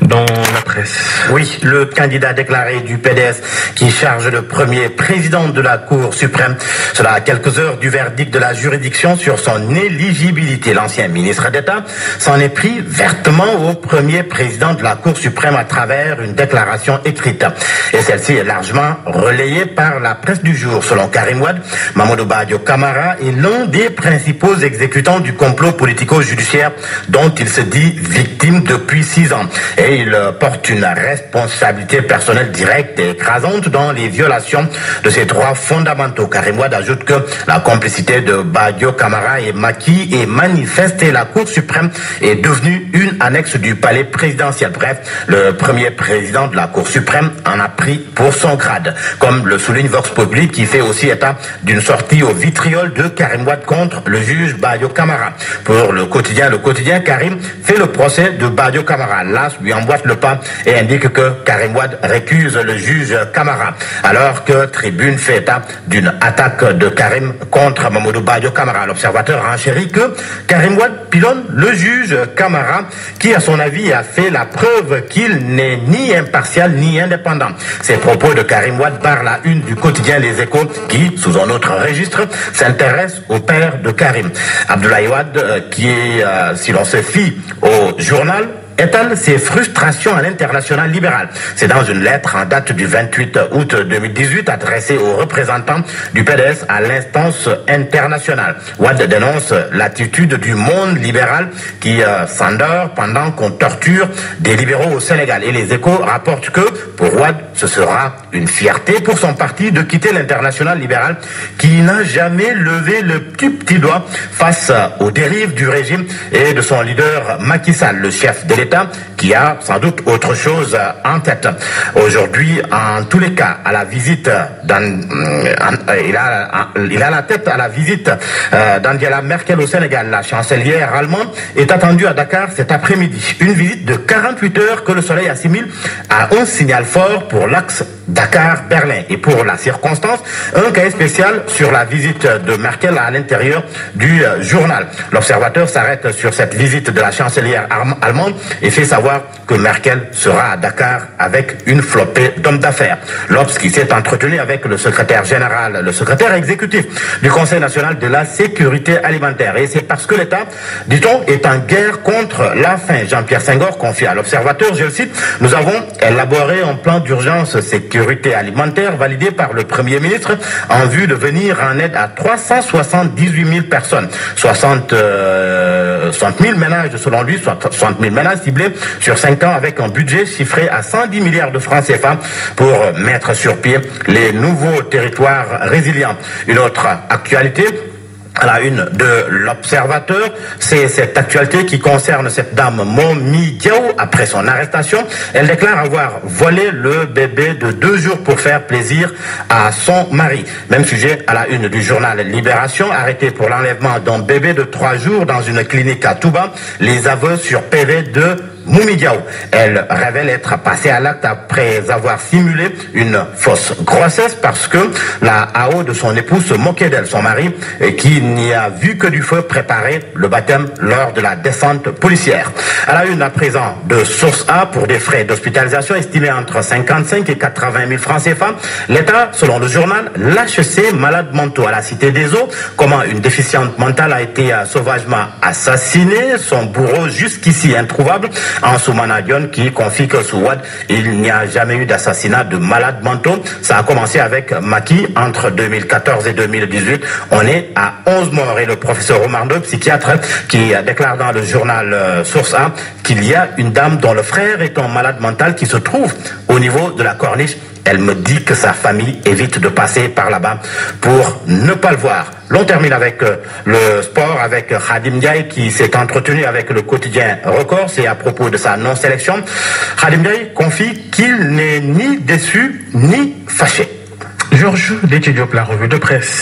dans la presse. Oui, le candidat déclaré du PDS qui charge le premier président de la Cour suprême. Cela à quelques heures du verdict de la juridiction sur son éligibilité. L'ancien ministre d'État s'en est pris vertement au premier président de la Cour suprême à travers une déclaration écrite. Et celle-ci est largement relayée par la presse du jour. Selon Karim Wade, Mamadou Badio Camara est l'un des principaux exécutants du complot politico-judiciaire dont il se dit victime depuis 6 ans. Et il porte une responsabilité personnelle directe et écrasante dans les violations de ces droits fondamentaux. Karim Wade ajoute que la complicité de Badio Camara et Macky est manifeste et la Cour suprême est devenue une annexe du palais présidentiel. Bref, le premier président de la Cour suprême en a pris pour son grade. Comme le souligne Vox Populi, qui fait aussi état d'une sortie au vitriol de Karim Wade contre le juge Badio Camara. Pour le quotidien, Karim fait le procès de Badio Camara. L'AS lui emboîte le pas et indique que Karim Wade récuse le juge Camara. Alors que Tribune fait état d'une attaque de Karim contre Mamadou Badio Camara. L'Observateur renchérit que Karim Wade pilonne le juge Camara qui, à son avis, a fait la preuve qu'il n'est ni impartial ni indépendant. Ces propos de Karim Wade par la une du quotidien Les Échos qui, sous un autre registre, s'intéresse au père de Karim. Abdoulaye Wade, qui est, si l'on se fie au journal, étale ses frustrations à l'international libéral. C'est dans une lettre en date du 28 août 2018 adressée aux représentants du PDS à l'instance internationale. Wade dénonce l'attitude du monde libéral qui s'endort pendant qu'on torture des libéraux au Sénégal. Et Les Échos rapportent que pour Wade, ce sera une fierté pour son parti de quitter l'international libéral qui n'a jamais levé le petit doigt face aux dérives du régime et de son leader Macky Sall, le chef de l'État, qui a sans doute autre chose en tête. Aujourd'hui, en tous les cas, à la visite il a la tête à la visite d'Angela Merkel au Sénégal. La chancelière allemande est attendue à Dakar cet après-midi. Une visite de 48 heures que le soleil assimile à un signal fort pour l'axe Dakar-Berlin. Et pour la circonstance, un cahier spécial sur la visite de Merkel à l'intérieur du journal. L'Observateur s'arrête sur cette visite de la chancelière allemande et fait savoir que Merkel sera à Dakar avec une flopée d'hommes d'affaires. L'Obs qui s'est entretenu avec le secrétaire général, le secrétaire exécutif du Conseil national de la sécurité alimentaire. Et c'est parce que l'État, dit-on, est en guerre contre la faim. Jean-Pierre Senghor confie à l'Observateur, je le cite, « Nous avons élaboré un plan d'urgence sécurité alimentaire validé par le Premier ministre en vue de venir en aide à 378 000 personnes. 60 000 ménages selon lui, 60 000 ménages ciblés sur 5 ans avec un budget chiffré à 110 milliards de francs CFA pour mettre sur pied les nouveaux territoires résilients. » Une autre actualité à la une de l'Observateur, c'est cette actualité qui concerne cette dame Momi Diaw après son arrestation. Elle déclare avoir volé le bébé de 2 jours pour faire plaisir à son mari. Même sujet à la une du journal Libération, arrêté pour l'enlèvement d'un bébé de 3 jours dans une clinique à Touba. Les aveux sur PV de Momi Diaw. Elle révèle être passée à l'acte après avoir simulé une fausse grossesse parce que la AO de son époux se moquait d'elle, son mari, et qui n'y a vu que du feu préparer le baptême lors de la descente policière. À la une à présent de Source A, pour des frais d'hospitalisation estimés entre 55 et 80 000 francs CFA, l'État, selon le journal, lâche ses malades mentaux à la Cité des Eaux. Comment une déficiente mentale a été sauvagement assassinée, son bourreau jusqu'ici introuvable. Ansoumana Dione qui confie que sous Wade, il n'y a jamais eu d'assassinat de malades mentaux. Ça a commencé avec Macky entre 2014 et 2018. On est à 11 morts. Et le professeur Omar Ndoye, psychiatre, qui déclare dans le journal Source A qu'il y a une dame dont le frère est un malade mental qui se trouve au niveau de la Corniche. Elle me dit que sa famille évite de passer par là-bas pour ne pas le voir. L'on termine avec le sport, avec Khadim Ndiaye qui s'est entretenu avec le quotidien Record. C'est à propos de sa non-sélection. Khadim Ndiaye confie qu'il n'est ni déçu ni fâché. Georges Déthié Diop, la revue de presse.